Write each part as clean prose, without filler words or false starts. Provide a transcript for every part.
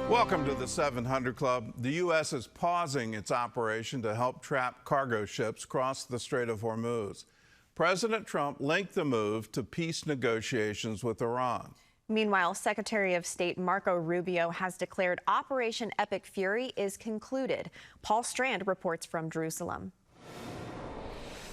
Welcome to the 700 Club. The U.S. is pausing its operation to help trap cargo ships cross the Strait of Hormuz. President Trump linked the move to peace negotiations with Iran. Meanwhile, Secretary of State Marco Rubio has declared Operation Epic Fury is concluded. Paul Strand reports from Jerusalem.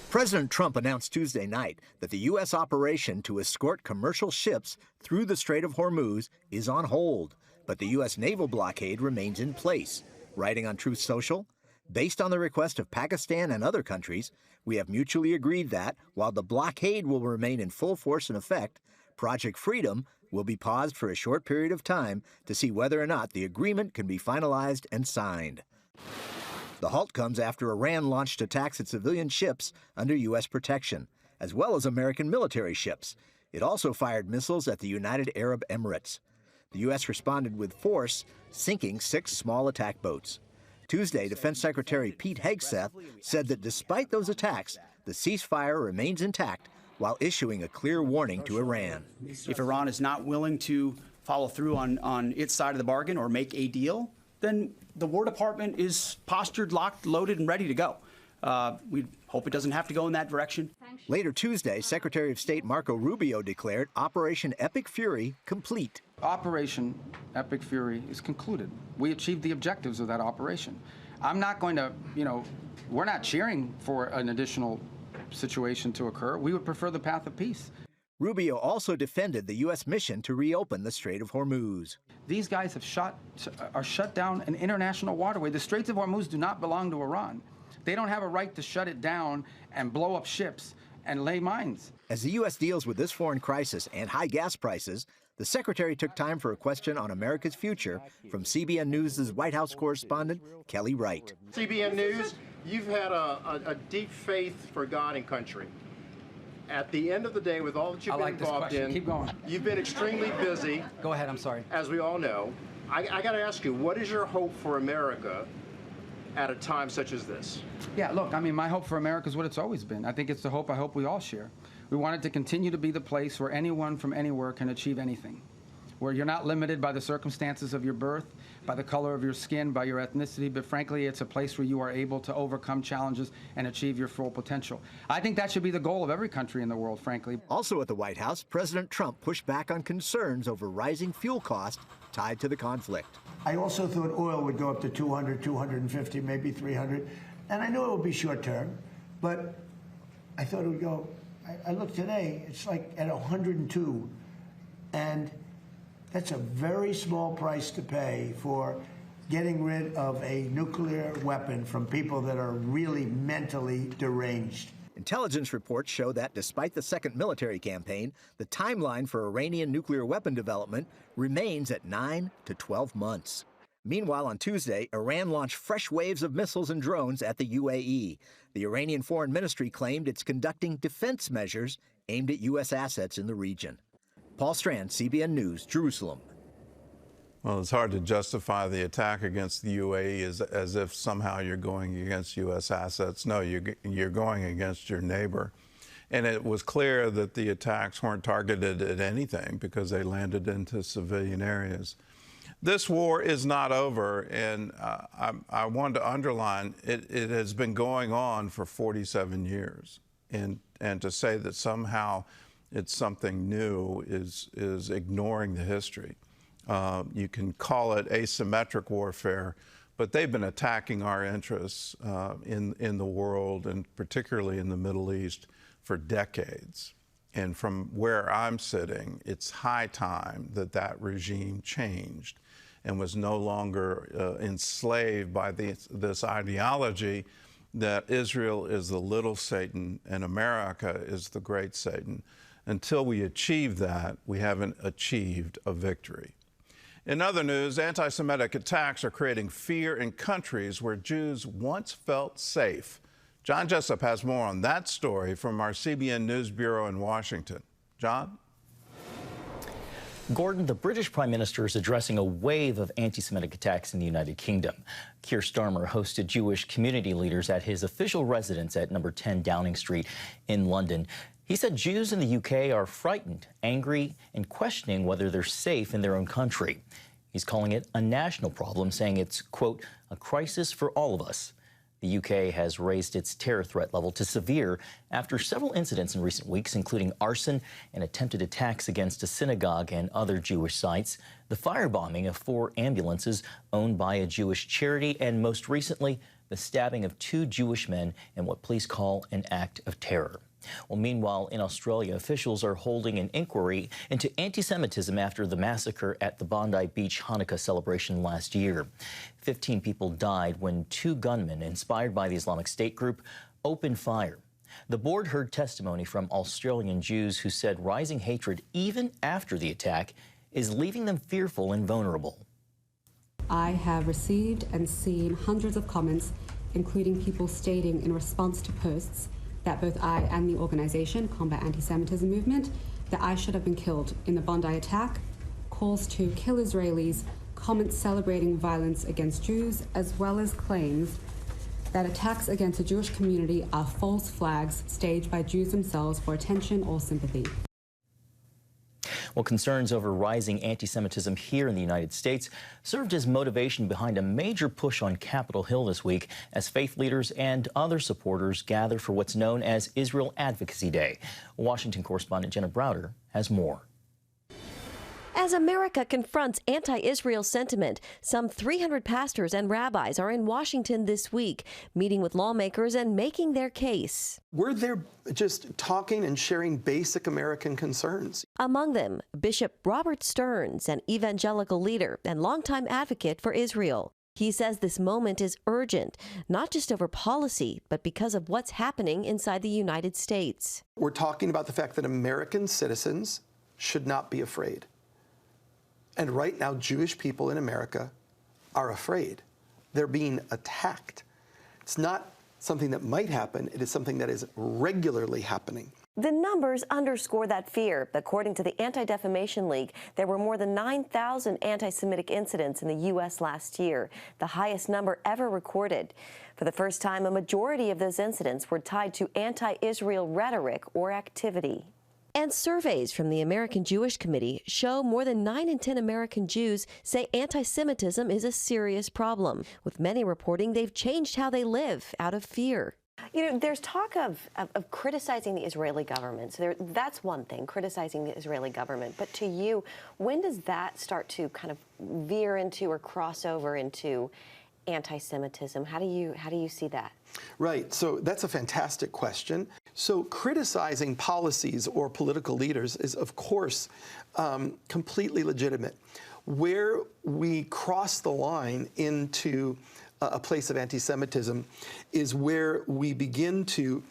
President Trump announced Tuesday night that the U.S. operation to escort commercial ships through the Strait of Hormuz is on hold, but the U.S. naval blockade remains in place. Writing on Truth Social, based on the request of Pakistan and other countries, we have mutually agreed that, while the blockade will remain in full force and effect, Project Freedom will be paused for a short period of time to see whether or not the agreement can be finalized and signed. The halt comes after Iran launched attacks at civilian ships under U.S. protection, as well as American military ships. It also fired missiles at the United Arab Emirates. The U.S. responded with force, sinking 6 small attack boats. Tuesday, Defense Secretary Pete Hegseth said that despite those attacks, the ceasefire remains intact while issuing a clear warning to Iran. If Iran is not willing to follow through on its side of the bargain or make a deal, then the War Department is postured, locked, loaded, and ready to go. We hope it doesn't have to go in that direction. Later Tuesday, Secretary of State Marco Rubio declared Operation Epic Fury complete. Operation Epic Fury is concluded. We achieved the objectives of that operation. I'm not going to, we're not cheering for an additional situation to occur. We would prefer the path of peace. Rubio also defended the U.S. mission to reopen the Strait of Hormuz. These guys are shut down an international waterway. The Straits of Hormuz do not belong to Iran. They don't have a right to shut it down and blow up ships and lay mines. As the U.S. deals with this foreign crisis and high gas prices, the Secretary took time for a question on America's future from CBN News' White House correspondent, Kelly Wright. CBN News, you've had a deep faith for God and country. At the end of the day, with all that you've been involved in, keep going. You've been extremely busy. Go ahead, I'm sorry. As we all know. I got to ask you, what is your hope for America at a time such as this? Yeah, look, my hope for America is what it's always been. I think it's the hope I hope we all share. We want it to continue to be the place where anyone from anywhere can achieve anything, where you're not limited by the circumstances of your birth, by the color of your skin, by your ethnicity, but frankly, it's a place where you are able to overcome challenges and achieve your full potential. I think that should be the goal of every country in the world, frankly. Also at the White House, President Trump pushed back on concerns over rising fuel costs tied to the conflict. I also thought oil would go up to 200, 250, maybe 300, and I knew it would be short term, but I thought it would go, I looked today, it's like at 102, and that's a very small price to pay for getting rid of a nuclear weapon from people that are really mentally deranged. Intelligence reports show that despite the second military campaign, the timeline for Iranian nuclear weapon development remains at 9 to 12 months. Meanwhile, on Tuesday, Iran launched fresh waves of missiles and drones at the UAE. The Iranian Foreign Ministry claimed it's conducting defense measures aimed at U.S. assets in the region. Paul Strand, CBN News, Jerusalem. Well, it's hard to justify the attack against the UAE as if somehow you're going against U.S. assets. No, you're going against your neighbor. And it was clear that the attacks weren't targeted at anything because they landed into civilian areas. This war is not over, and I want to underline it has been going on for 47 years. And to say that somehow it's something new is ignoring the history. You can call it asymmetric warfare, but they've been attacking our interests in the world, and particularly in the Middle East, for decades. And from where I'm sitting, it's high time that that regime changed and was no longer enslaved by this ideology that Israel is the little Satan and America is the great Satan. Until we achieve that, we haven't achieved a victory. In other news, anti-Semitic attacks are creating fear in countries where Jews once felt safe. John Jessup has more on that story from our CBN News Bureau in Washington. John? Gordon, the British Prime Minister is addressing a wave of anti-Semitic attacks in the United Kingdom. Keir Starmer hosted Jewish community leaders at his official residence at number 10 Downing Street in London. He said Jews in the UK are frightened, angry, and questioning whether they're safe in their own country. He's calling it a national problem, saying it's, quote, a crisis for all of us. The UK has raised its terror threat level to severe after several incidents in recent weeks, including arson and attempted attacks against a synagogue and other Jewish sites, the firebombing of 4 ambulances owned by a Jewish charity, and most recently, the stabbing of 2 Jewish men in what police call an act of terror. Well, meanwhile, in Australia, officials are holding an inquiry into anti-Semitism after the massacre at the Bondi Beach Hanukkah celebration last year. 15 people died when 2 gunmen, inspired by the Islamic State group, opened fire. The board heard testimony from Australian Jews who said rising hatred, even after the attack, is leaving them fearful and vulnerable. I have received and seen hundreds of comments, including people stating in response to posts that both I and the organization, Combat Anti-Semitism Movement, that I should have been killed in the Bondi attack, calls to kill Israelis, comments celebrating violence against Jews, as well as claims that attacks against the Jewish community are false flags staged by Jews themselves for attention or sympathy. Well, concerns over rising anti-Semitism here in the United States served as motivation behind a major push on Capitol Hill this week as faith leaders and other supporters gather for what's known as Israel Advocacy Day. Washington correspondent Jenna Browder has more. As America confronts anti-Israel sentiment, some 300 pastors and rabbis are in Washington this week, meeting with lawmakers and making their case. We're there just talking and sharing basic American concerns. Among them, Bishop Robert Stearns, an evangelical leader and longtime advocate for Israel. He says this moment is urgent, not just over policy, but because of what's happening inside the United States. We're talking about the fact that American citizens should not be afraid. And right now, Jewish people in America are afraid. They're being attacked. It's not something that might happen. It is something that is regularly happening. The numbers underscore that fear. According to the Anti-Defamation League, there were more than 9,000 anti-Semitic incidents in the U.S. last year, the highest number ever recorded. For the first time, a majority of those incidents were tied to anti-Israel rhetoric or activity. And surveys from the American Jewish Committee show more than 9 in 10 American Jews say anti-Semitism is a serious problem, with many reporting they've changed how they live out of fear. You know, there's talk of criticizing the Israeli government. So that's one thing, criticizing the Israeli government. But to you, when does that start to kind of veer into or cross over into anti-Semitism? How do you see that? Right. So that's a fantastic question. So criticizing policies or political leaders is, of course, completely legitimate. Where we cross the line into a place of anti-Semitism is where we begin to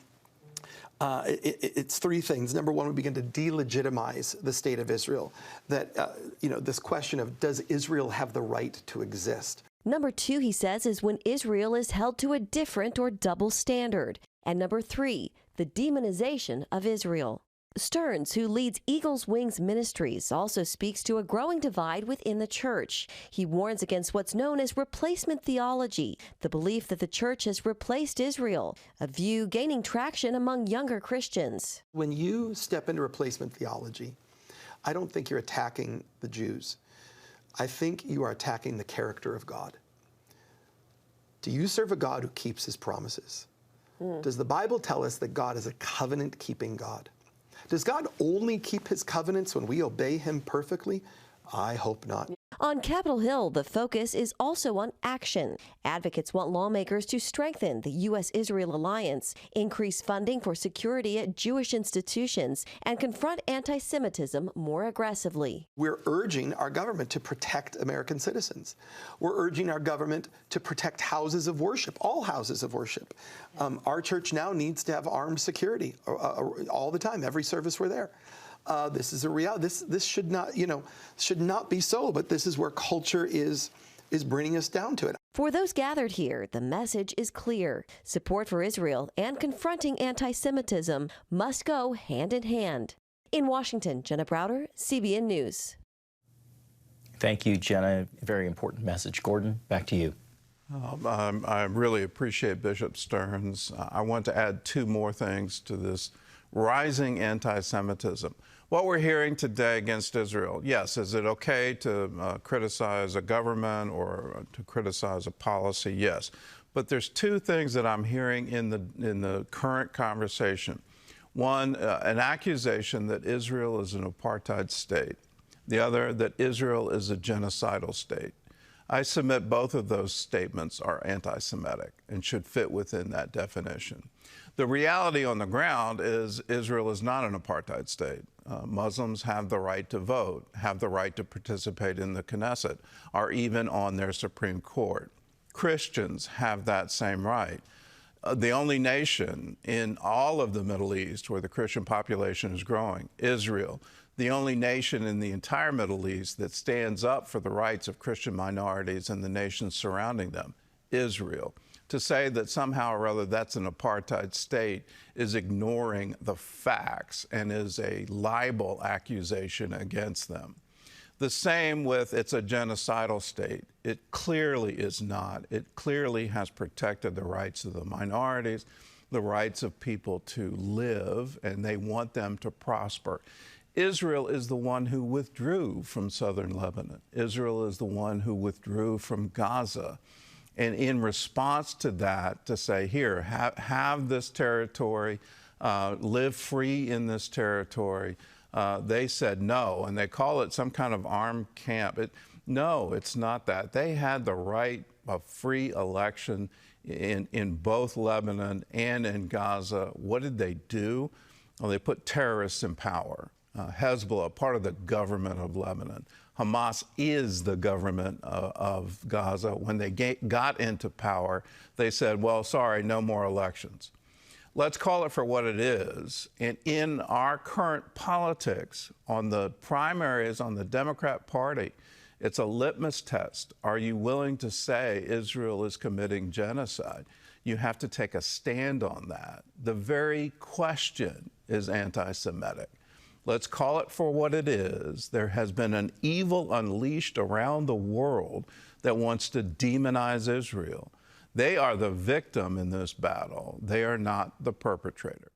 it's 3 things. Number 1, we begin to delegitimize the state of Israel. That, this question of, does Israel have the right to exist? Number 2, he says, is when Israel is held to a different or double standard. And number 3, the demonization of Israel. Stearns, who leads Eagle's Wings Ministries, also speaks to a growing divide within the church. He warns against what's known as replacement theology, the belief that the church has replaced Israel, a view gaining traction among younger Christians. When you step into replacement theology, I don't think you're attacking the Jews. I think you are attacking the character of God. Do you serve a God who keeps his promises? Does the Bible tell us that God is a covenant-keeping God? Does God only keep his covenants when we obey him perfectly? I hope not. On Capitol Hill, the focus is also on action. Advocates want lawmakers to strengthen the U.S.-Israel alliance, increase funding for security at Jewish institutions, and confront anti-Semitism more aggressively. We're urging our government to protect American citizens. We're urging our government to protect houses of worship, all houses of worship. Our church now needs to have armed security all the time, every service we're there. This is a reality. This should not be so, but this is where culture is bringing us down to it. For those gathered here, the message is clear. Support for Israel and confronting anti-Semitism must go hand in hand. In Washington, Jenna Browder, CBN News. Thank you, Jenna. Very important message. Gordon, back to you. I really appreciate Bishop Stearns. I want to add 2 more things to this rising anti-Semitism. What we're hearing today against Israel, yes, is it okay to criticize a government or to criticize a policy? Yes. But there's two things that I'm hearing in the current conversation. One, an accusation that Israel is an apartheid state. The other, that Israel is a genocidal state. I submit both of those statements are anti-Semitic and should fit within that definition. The reality on the ground is Israel is not an apartheid state. Muslims have the right to vote, have the right to participate in the Knesset, are even on their Supreme Court. Christians have that same right. The only nation in all of the Middle East where the Christian population is growing, Israel, the only nation in the entire Middle East that stands up for the rights of Christian minorities and the nations surrounding them, Israel. To say that somehow or other that's an apartheid state is ignoring the facts and is a libel accusation against them. The same with it's a genocidal state. It clearly is not. It clearly has protected the rights of the minorities, the rights of people to live, and they want them to prosper. Israel is the one who withdrew from southern Lebanon. Israel is the one who withdrew from Gaza. And in response to that, to say, here, have this territory, live free in this territory, they said no, and they call it some kind of armed camp. No, it's not that. They had the right of free election in both Lebanon and in Gaza. What did they do? Well, they put terrorists in power. Hezbollah, part of the government of Lebanon. Hamas is the government of Gaza. When they got into power, they said, well, sorry, no more elections. Let's call it for what it is. And in our current politics, on the primaries, on the Democrat Party, it's a litmus test. Are you willing to say Israel is committing genocide? You have to take a stand on that. The very question is anti-Semitic. Let's call it for what it is. There has been an evil unleashed around the world that wants to demonize Israel. They are the victim in this battle. They are not the perpetrator.